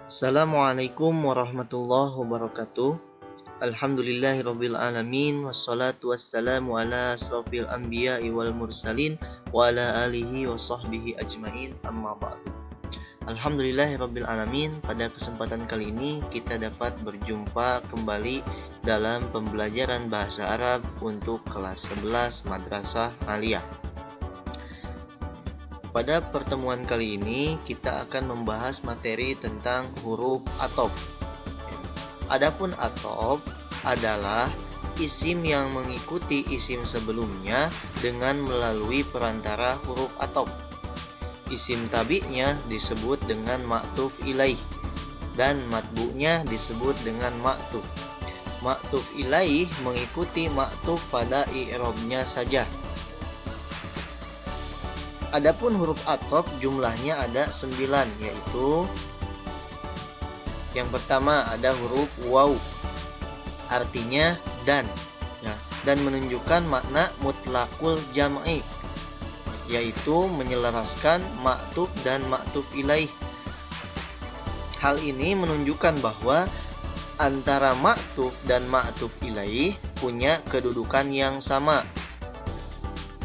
Assalamualaikum warahmatullahi wabarakatuh. Alhamdulillahirabbil alamin wassalatu wassalamu ala asrofil anbiya'i wal mursalin wa ala alihi wa sahbihi ajmain, amma ba'du. Alhamdulillahirabbil alamin, pada kesempatan kali ini kita dapat berjumpa kembali dalam pembelajaran bahasa Arab untuk kelas 11 Madrasah Aliyah. Pada pertemuan kali ini kita akan membahas materi tentang huruf athof. Adapun athof adalah isim yang mengikuti isim sebelumnya dengan melalui perantara huruf athof. Isim tabi'nya disebut dengan ma'tuf ilaih dan matbu'nya disebut dengan ma'tuf. Ma'tuf ilaih mengikuti ma'tuf pada i'rabnya saja. Adapun huruf athof jumlahnya ada 9, yaitu yang pertama ada huruf waw, artinya dan, dan menunjukkan makna mutlaqul jam'i, yaitu menyelaraskan ma'tuf dan ma'tuf ilaih. Hal ini menunjukkan bahwa antara ma'tuf dan ma'tuf ilaih punya kedudukan yang sama.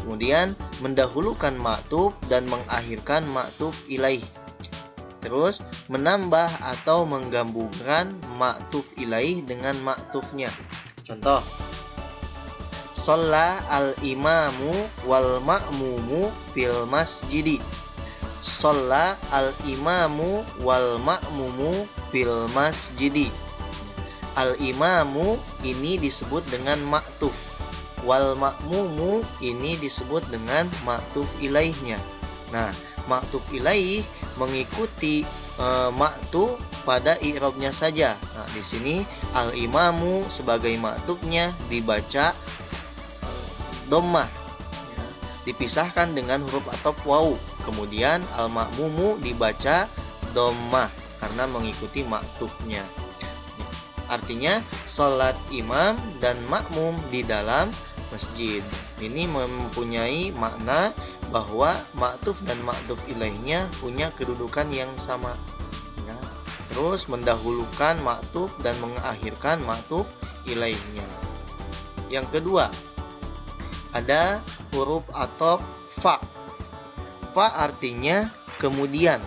Kemudian mendahulukan ma'tuf dan mengakhirkan ma'tuf ilaih. Terus menambah atau menggabungkan ma'tuf ilaih dengan ma'tufnya. Contoh: Shalla al-imamu wal ma'mumu fil masjidi. Shalla al-imamu wal ma'mumu fil masjidi. Al-imamu ini disebut dengan ma'tuf. Wal ma'mumu ini disebut dengan ma'tuf ilaihnya. Nah, ma'tuf ilaih mengikuti ma'tuf pada i'rabnya saja. Nah, di sini al-imamu sebagai ma'tufnya dibaca dhammah, dipisahkan dengan huruf athof waw. Kemudian al-ma'mumu dibaca dhammah karena mengikuti ma'tufnya. Artinya salat imam dan makmum di dalam masjid. Ini mempunyai makna bahwa ma'tuf dan ma'tuf ilaihnya punya kedudukan yang sama. Terus mendahulukan ma'tuf dan mengakhirkan ma'tuf ilaihnya. Yang kedua, ada huruf athof fa. Fa artinya kemudian,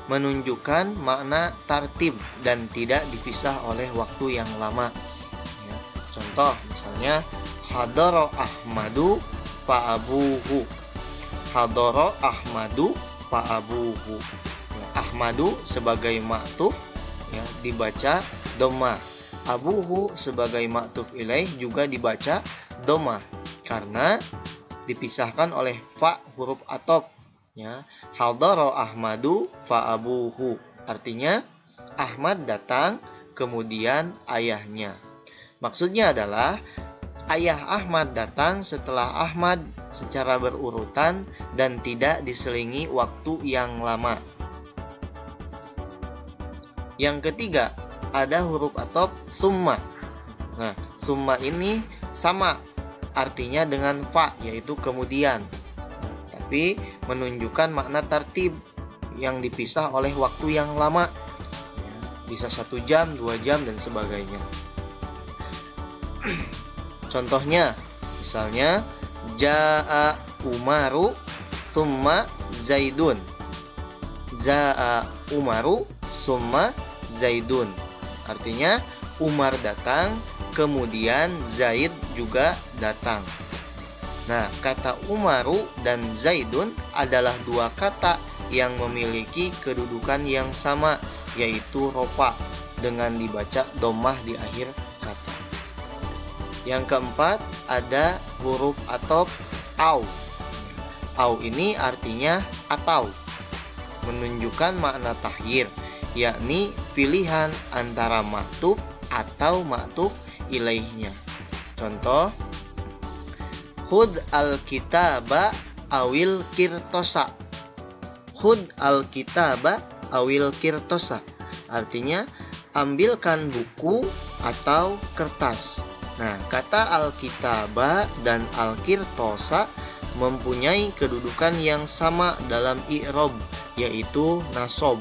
menunjukkan makna tartib dan tidak dipisah oleh waktu yang lama. Contoh misalnya hadara Ahmadu fa abuhu. Hadara Ahmadu fa abuhu. Ahmadu sebagai ma'tuf dibaca dhammah. Abuhu sebagai ma'tuf ilaih juga dibaca dhammah karena dipisahkan oleh fa huruf athof. Hadara Ahmadu fa abuhu. Artinya Ahmad datang kemudian ayahnya. Maksudnya adalah ayah Ahmad datang setelah Ahmad secara berurutan dan tidak diselingi waktu yang lama. Yang ketiga, ada huruf athof summa. Nah, summa ini sama artinya dengan fa, yaitu kemudian, tapi menunjukkan makna tartib yang dipisah oleh waktu yang lama, bisa 1 jam, 2 jam dan sebagainya. Contohnya misalnya jaa Umaru summa Zaidun. Jaa Umaru summa Zaidun. Artinya Umar datang kemudian Zaid juga datang. Nah, kata Umaru dan Zaidun adalah dua kata yang memiliki kedudukan yang sama, yaitu rofa, dengan dibaca dhammah di akhir kata. Yang keempat, ada huruf athof au. Au ini artinya atau, menunjukkan makna tahyir, yakni pilihan antara ma'tuf atau ma'tuf ilaihnya. Contoh: Hud al-kitaba awil kirtosa. Hud al-kitaba awil kirtosa. Artinya ambilkan buku atau kertas. Nah, kata al-kitaba dan al-kirtosa mempunyai kedudukan yang sama dalam i'rab, yaitu nasab.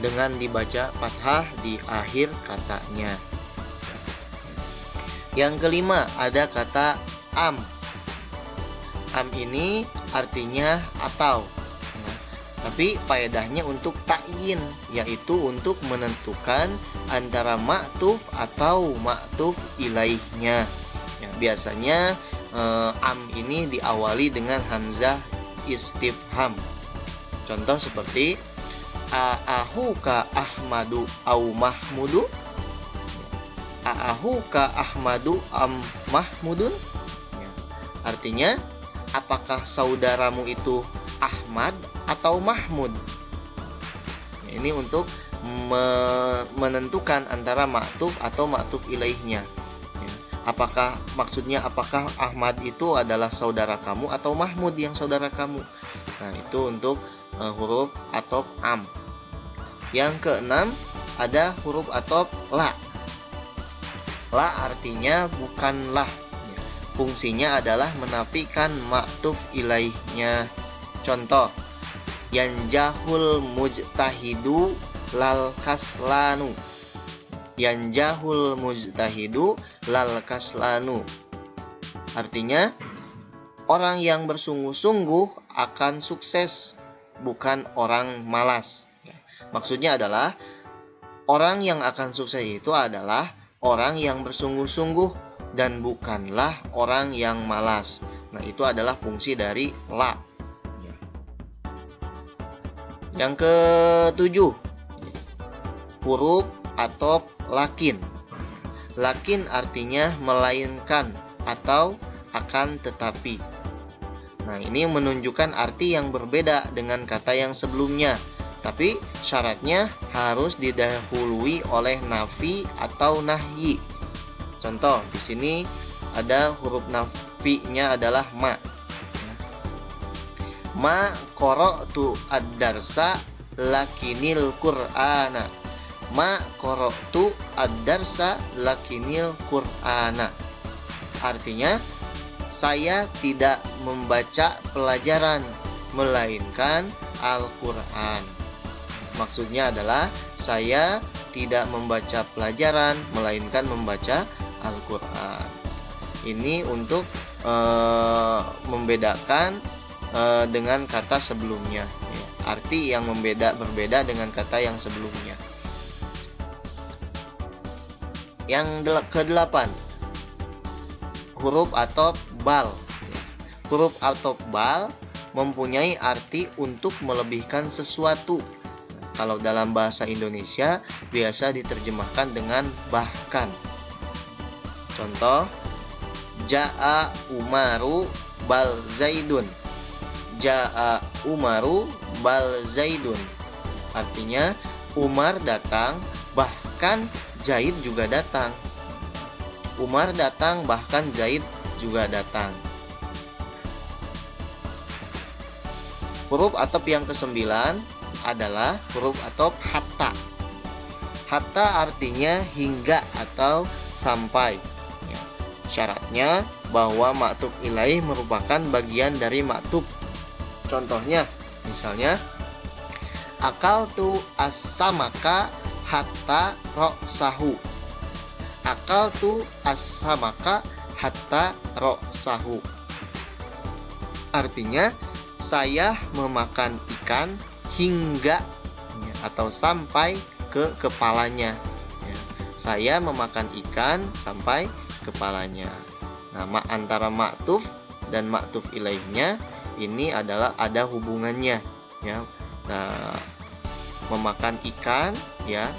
dengan dibaca fathah di akhir katanya. Yang kelima ada kata am. Am ini artinya atau, tapi faedahnya untuk ta'yin, yaitu untuk menentukan antara ma'tuf atau ma'tuf ilaihnya. Biasanya am ini diawali dengan hamzah istifham. Contoh seperti a'ahu ka Ahmadu au Mahmudu. A'ahu ka Ahmadu am Mahmudun. Artinya, apakah saudaramu itu Ahmad atau Mahmud? Ini untuk menentukan antara ma'tuf atau ma'tuf ilaihnya. Apakah Ahmad itu adalah saudara kamu atau Mahmud yang saudara kamu? Nah, itu untuk huruf atop am. Yang keenam ada huruf atop la. La artinya bukanlah. Fungsinya adalah menafikan ma'tuf ilaihnya. Contoh, yanjahul mujtahidu lal kaslanu. Yanjahul mujtahidu lal kaslanu. Artinya, orang yang bersungguh-sungguh akan sukses, bukan orang malas. Maksudnya adalah, orang yang akan sukses itu adalah orang yang bersungguh-sungguh dan bukanlah orang yang malas. Nah, itu adalah fungsi dari la. Yang ketujuh, huruf atop lakin. Lakin artinya melainkan atau akan tetapi. Nah, ini menunjukkan arti yang berbeda dengan kata yang sebelumnya. Tapi syaratnya harus didahului oleh nafi atau nahyi. Contoh, di sini ada huruf nafi-nya adalah ma. Ma qara'tu ad-darsa lakinil qur'ana. Ma qara'tu ad-darsa lakinil qur'ana. Artinya, saya tidak membaca pelajaran melainkan Al-Qur'an. Maksudnya adalah saya tidak membaca pelajaran melainkan membaca Al-Qur'an. Ini untuk membedakan dengan kata sebelumnya. Arti yang berbeda dengan kata yang sebelumnya. Yang ke-8, huruf atop bal. Huruf atop bal mempunyai arti untuk melebihkan sesuatu. Kalau dalam bahasa Indonesia biasa diterjemahkan dengan bahkan. Contoh, Ja'a Umaru bal Zaidun. Ja'a Umaru bal Zaidun. Artinya Umar datang, bahkan Zaid juga datang. Umar datang, bahkan Zaid juga datang. Huruf atop yang ke-9 adalah huruf atop hatta. Hatta artinya hingga atau sampai. Syaratnya bahwa ma'tuf ilaih merupakan bagian dari ma'tuf. Contohnya, misalnya, akaltu as-samaka hatta ra'sahu. Akaltu as-samaka hatta ra'sahu. Artinya, saya memakan ikan hingga atau sampai ke kepalanya. Saya memakan ikan sampai kepalanya. Nah, antara ma'tuf dan ma'tuf ilaihnya ini adalah ada hubungannya, ya. Nah, memakan ikan, ya,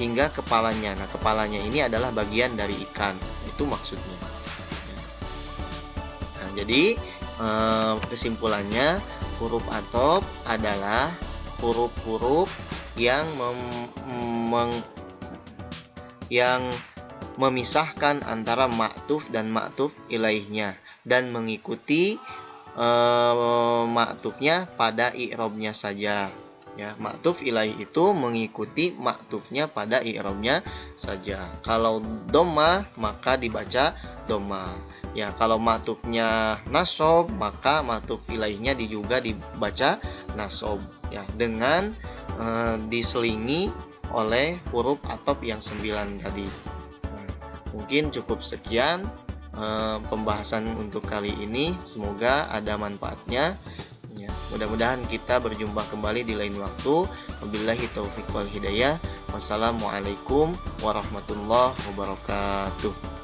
hingga kepalanya. Nah, kepalanya ini adalah bagian dari ikan. Itu maksudnya. Nah, jadi kesimpulannya, huruf atop adalah huruf-huruf yang memisahkan antara ma'tuf dan ma'tuf ilaihnya dan mengikuti ma'tufnya pada i'rabnya saja. Ya, ma'tuf ilaih itu mengikuti ma'tufnya pada i'rabnya saja. Kalau dhamma maka dibaca dhamma. Ya, kalau ma'tufnya nasab maka ma'tuf ilaihnya juga dibaca nasab. Ya, dengan diselingi oleh huruf atop yang 9 tadi. Mungkin cukup sekian pembahasan untuk kali ini. Semoga ada manfaatnya. Ya, mudah-mudahan kita berjumpa kembali di lain waktu. Wabillahi taufiq wal hidayah. Wassalamualaikum warahmatullahi wabarakatuh.